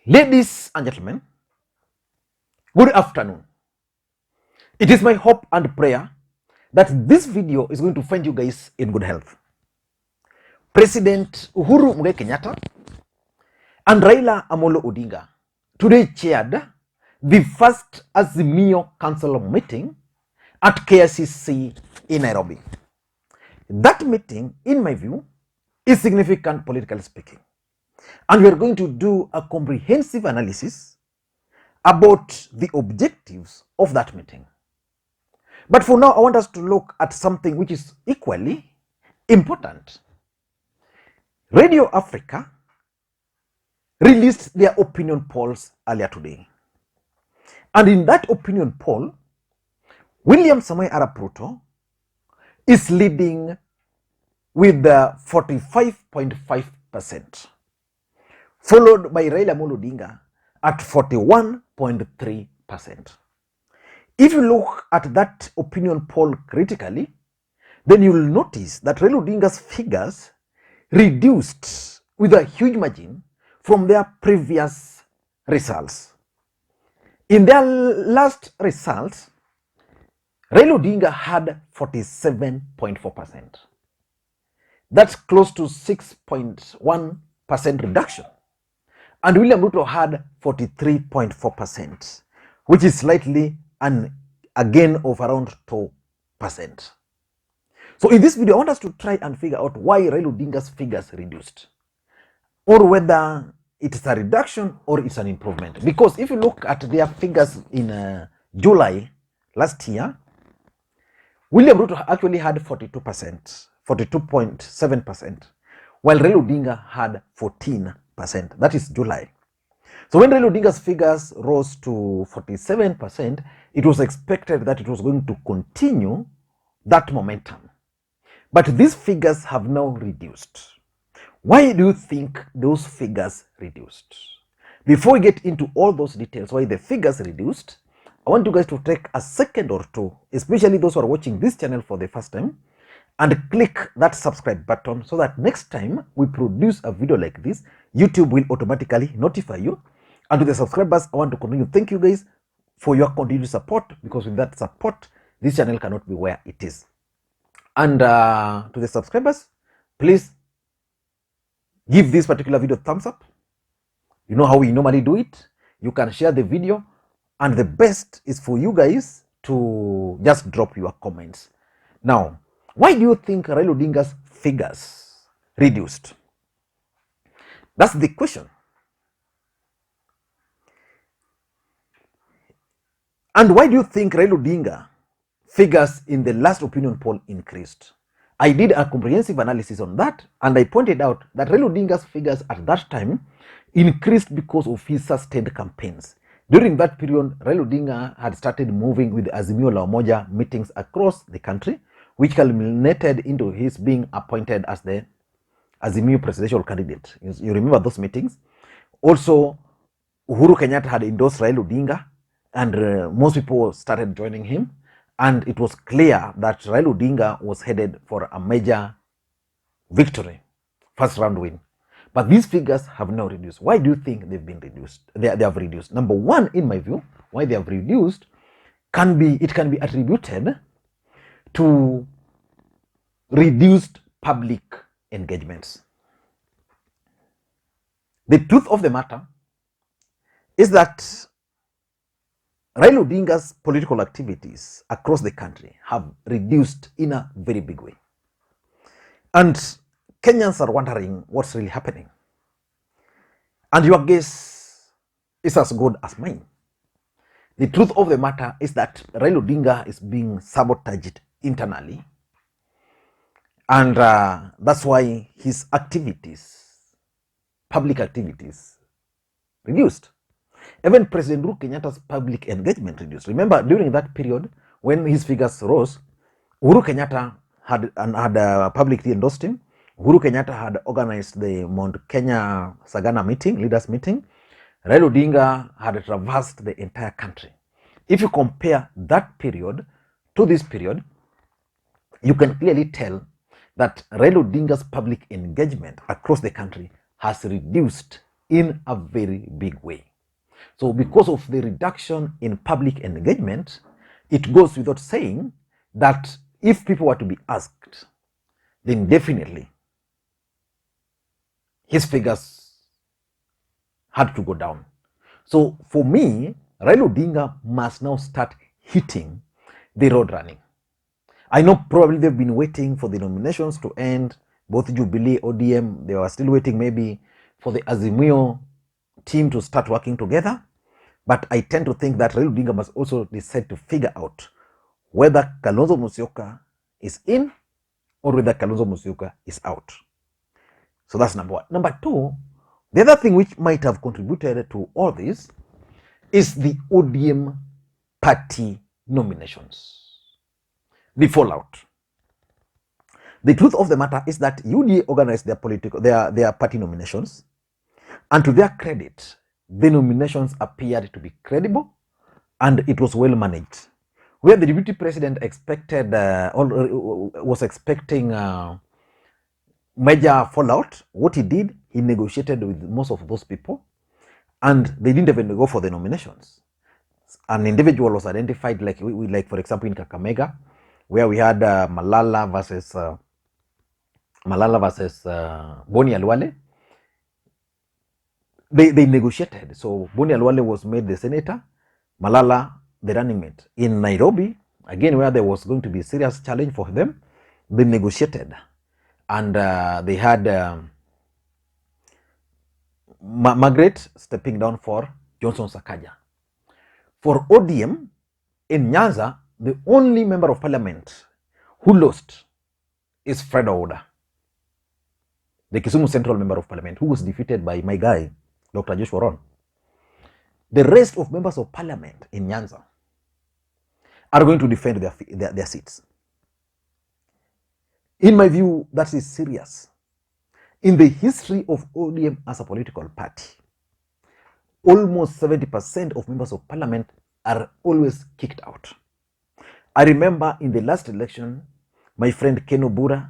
Ladies and gentlemen, good afternoon. It is my hope and prayer that this video is going to find you guys in good health. President Uhuru Kenyatta and Raila Odinga today chaired the first Azimio Council meeting at KICC in Nairobi. That meeting, in my view, is significant politically speaking. And we are going to do a comprehensive analysis about the objectives of that meeting. But for now, I want us to look at something which is equally important. Radio Africa released their opinion polls earlier today. And in that opinion poll, William Samoei Arap Ruto is leading with 45.5%, followed by Raila Odinga at 41.3%. If you look at that opinion poll critically, then you will notice that Raila Odinga's figures reduced with a huge margin from their previous results. In their last results, Raila Odinga had 47.4%. That's close to 6.1% reduction. And William Ruto had 43.4%, which is slightly a gain of around 2%. So in this video, I want us to try and figure out why Raila Odinga's figures reduced, or whether it's a reduction or it's an improvement. Because if you look at their figures in July last year, William Ruto actually had 42%, 42.7%, while Raila Odinga had 14%. That is July. So when Raila Odinga's figures rose to 47%, it was expected that it was going to continue that momentum. But these figures have now reduced. Why do you think those figures reduced? Before we get into all those details, why the figures reduced, I want you guys to take a second or two, especially those who are watching this channel for the first time, and click that subscribe button so that next time we produce a video like this, YouTube will automatically notify you. And to the subscribers, I want to continue. Thank you guys for your continued support, because with that support, this channel cannot be where it is. And to the subscribers, please give this particular video a thumbs up. You know how we normally do it. You can share the video, and the best is for you guys to just drop your comments. Now, why do you think Raila Odinga's figures reduced? That's the question. And why do you think Raila Odinga figures in the last opinion poll increased? I did a comprehensive analysis on that, and I pointed out that Raila Odinga's figures at that time increased because of his sustained campaigns. During that period, Raila Odinga had started moving with Azimio La Umoja meetings across the country, which culminated into his being appointed as the Azimio presidential candidate. You remember those meetings? Also, Uhuru Kenyatta had endorsed Raila Odinga, and most people started joining him. And it was clear that Raila Odinga was headed for a major victory, first round win. But these figures have now reduced. Why do you think they've been reduced? They have reduced. Number one, in my view, why they have reduced can be attributed to reduced public engagements. The truth of the matter is that Raila Odinga's political activities across the country have reduced in a very big way. And Kenyans are wondering what's really happening. And your guess is as good as mine. The truth of the matter is that Raila Odinga is being sabotaged internally. And that's why his activities, public activities, reduced. Even President Uhuru Kenyatta's public engagement reduced. Remember, during that period, when his figures rose, Uhuru Kenyatta had publicly endorsed him. Uhuru Kenyatta had organized the Mount Kenya Sagana meeting, leaders meeting. Raila Odinga had traversed the entire country. If you compare that period to this period, you can clearly tell that Raila Odinga's public engagement across the country has reduced in a very big way. So because of the reduction in public engagement, it goes without saying that if people were to be asked, then definitely his figures had to go down. So for me, Raila Odinga must now start hitting the road running. I know probably they've been waiting for the nominations to end, both Jubilee, ODM, they were still waiting maybe for the Azimio team to start working together. But I tend to think that Raila Odinga must also decide to figure out whether Kalonzo Musyoka is in or whether Kalonzo Musyoka is out. So that's number one. Number two, the other thing which might have contributed to all this is the ODM party nominations, the fallout. The truth of the matter is that UDA organized their party nominations, and to their credit, the nominations appeared to be credible and it was well managed. Where the deputy president expected was expecting major fallout, what he did, he negotiated with most of those people, and they didn't even go for the nominations. An individual was identified, like for example in Kakamega, where we had Malala versus Boni Alwale. They negotiated. So Boni Alwale was made the senator, Malala the running mate. In Nairobi, again, where there was going to be a serious challenge for them, they negotiated. And they had Margaret stepping down for Johnson Sakaja. For ODM, in Nyanza, the only member of parliament who lost is Fred Oda, the Kisumu Central Member of Parliament, who was defeated by my guy, Dr. Joshua Ron. The rest of members of parliament in Nyanza are going to defend their seats. In my view, that is serious. In the history of ODM as a political party, almost 70% of members of parliament are always kicked out. I remember in the last election, my friend Ken Obura,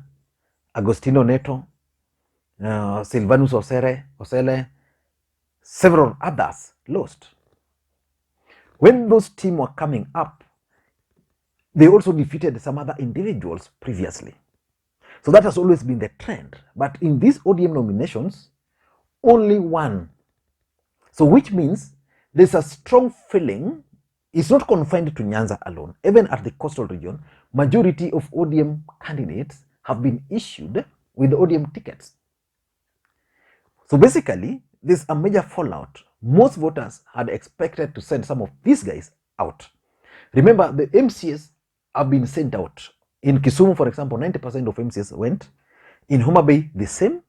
Agostino Neto, Silvanus Osele, several others lost. When those teams were coming up, they also defeated some other individuals previously. So that has always been the trend. But in these ODM nominations, only one. So which means there's a strong feeling, it's not confined to Nyanza alone. Even at the coastal region, majority of ODM candidates have been issued with ODM tickets. So basically, there's a major fallout. Most voters had expected to send some of these guys out. Remember, the MCs have been sent out. In Kisumu, for example, 90% of MCs went. In Homa Bay, the same.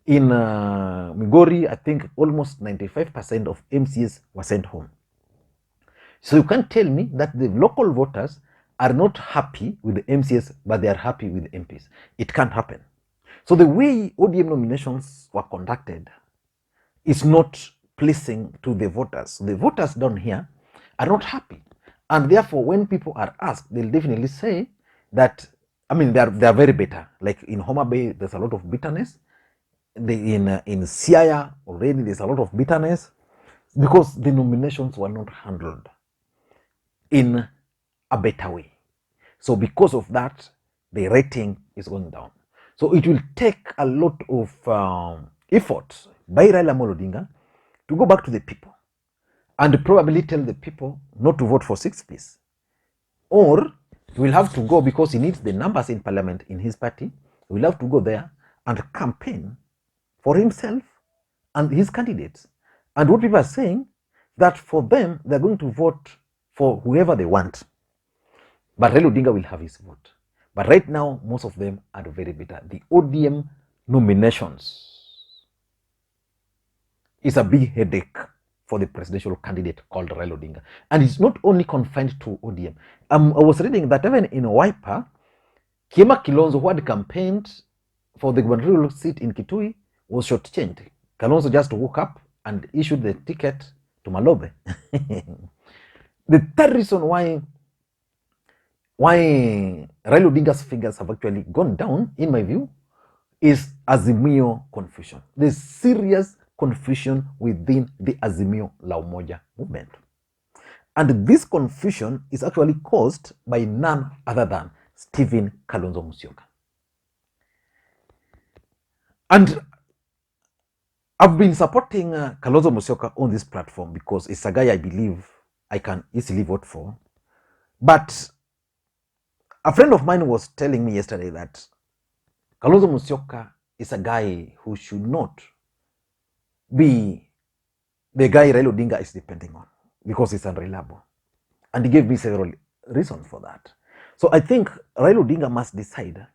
In Migori, I think almost 95% of MCs were sent home. So you can't tell me that the local voters are not happy with the MCs, but they are happy with the MPs. It can't happen. So the way ODM nominations were conducted is not pleasing to the voters. The voters down here are not happy. And therefore, when people are asked, they'll definitely say that, I mean, they are very bitter. Like in Homa Bay, there's a lot of bitterness. In Siaya, already there's a lot of bitterness because the nominations were not handled in a better way. So because of that, the rating is going down. So it will take a lot of effort by Raila Odinga to go back to the people and probably tell the people not to vote for 6 please. Or he will have to go, because he needs the numbers in parliament in his party, he will have to go there and campaign for himself and his candidates. And what people are saying, that for them, they're going to vote for whoever they want. But Raila Odinga will have his vote. But right now, most of them are very bitter. The ODM nominations is a big headache for the presidential candidate called Raila Odinga. And it's not only confined to ODM. I was reading that even in Wiper, Kiema Kilonzo, who had campaigned for the gubernatorial seat in Kitui, was shortchanged. Kalonzo just woke up and issued the ticket to Malobe. The third reason why Raila Odinga's figures have actually gone down, in my view, is Azimio confusion. There's serious confusion within the Azimio la Umoja movement. And this confusion is actually caused by none other than Stephen Kalonzo Musyoka. And I've been supporting Kalonzo Musyoka on this platform because it's a guy I believe I can easily vote for. But a friend of mine was telling me yesterday that Kalonzo Musyoka is a guy who should not be the guy Raila Odinga is depending on because it's unreliable. And he gave me several reasons for that. So I think Raila Odinga must decide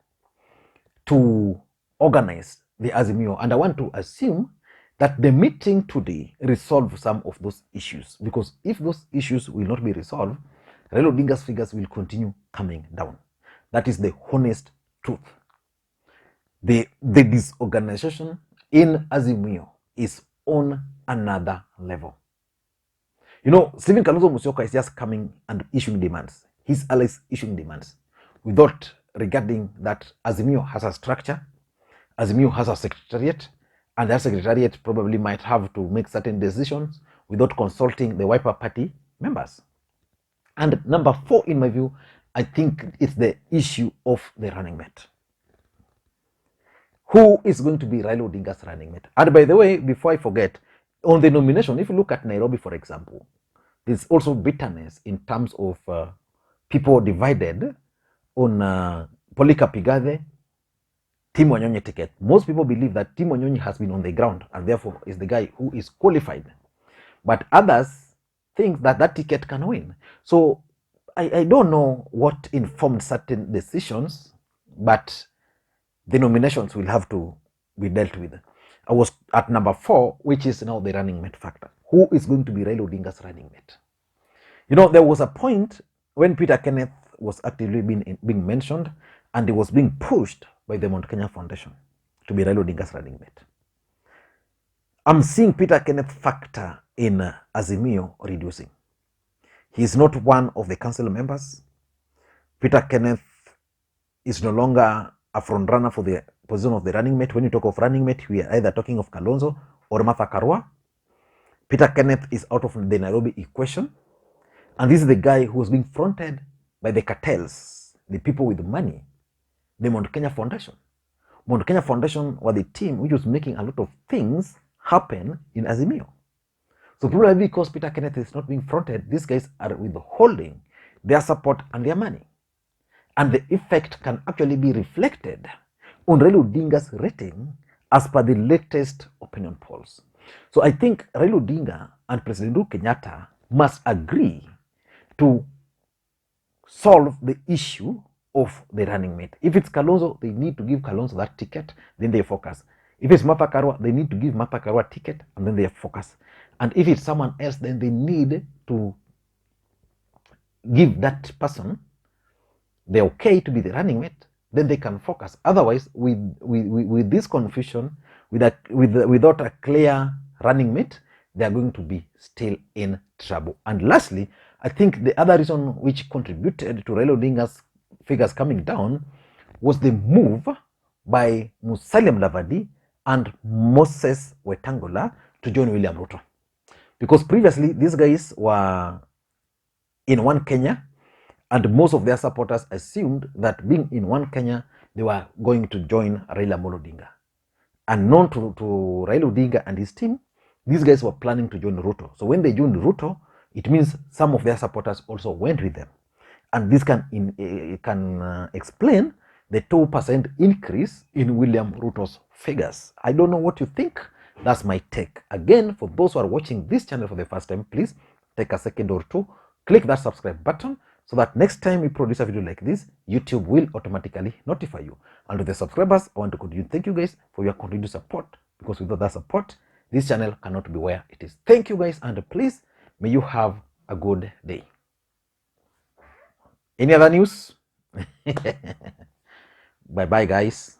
to organize the Azimio. And I want to assume that the meeting today resolve some of those issues. Because if those issues will not be resolved, Raila Odinga's figures will continue coming down. That is the honest truth. The disorganization in Azimio is on another level. You know, Stephen Kalonzo Musyoka is just coming and issuing demands. He's always issuing demands without regarding that Azimio has a structure, Azimio has a secretariat, and that secretariat probably might have to make certain decisions without consulting the Wiper Party members. And number 4, in my view, I think it's the issue of the running mate. Who is going to be Raila Odinga's running mate? And by the way, before I forget, on the nomination, if you look at Nairobi, for example, there's also bitterness in terms of people divided on Polycarp Igathe, Tim Wanyonyi ticket. Most people believe that Tim Wanyonyi has been on the ground and therefore is the guy who is qualified. But others think that that ticket can win. So I don't know what informed certain decisions, but the nominations will have to be dealt with. I was at number 4, which is now the running mate factor. Who is going to be Raila Odinga's running mate? You know, there was a point when Peter Kenneth was actively being mentioned, and he was being pushed by the Mount Kenya Foundation to be Raila Odinga's running mate. I'm seeing Peter Kenneth factor in Azimio reducing. He is not one of the council members. Peter Kenneth is no longer a front runner for the position of the running mate. When you talk of running mate, we are either talking of Kalonzo or Martha Karua. Peter Kenneth is out of the Nairobi equation. And this is the guy who was being fronted by the cartels, the people with money, the Mount Kenya Foundation. Mount Kenya Foundation were the team which was making a lot of things happen in Azimio. So probably because Peter Kenneth is not being fronted, these guys are withholding their support and their money. And the effect can actually be reflected on Raila Odinga's rating as per the latest opinion polls. So I think Raila Odinga and President Uhuru Kenyatta must agree to solve the issue of the running mate. If it's Kalonzo, they need to give Kalonzo that ticket, then they focus. If it's Martha Karua, they need to give Martha Karua a ticket, and then they focus. And if it's someone else, then they need to give that person the okay to be the running mate, then they can focus. Otherwise, with this confusion, without a clear running mate, they are going to be still in trouble. And lastly, I think the other reason which contributed to Raila Odinga's figures coming down was the move by Musalia Mudavadi and Moses Wetangula to join William Ruto. Because previously, these guys were in one Kenya, and most of their supporters assumed that being in one Kenya, they were going to join Raila Odinga. And known to Raila Odinga and his team, these guys were planning to join Ruto. So when they joined Ruto, it means some of their supporters also went with them. And this can explain the 2% increase in William Ruto's figures. I don't know what you think. That's my take. Again, for those who are watching this channel for the first time, please take a second or two, click that subscribe button so that next time we produce a video like this, YouTube will automatically notify you. And to the subscribers, I want to continue. Thank you guys for your continued support, because without that support, this channel cannot be where it is. Thank you guys, and please, may you have a good day. Any other news? Bye-bye, guys.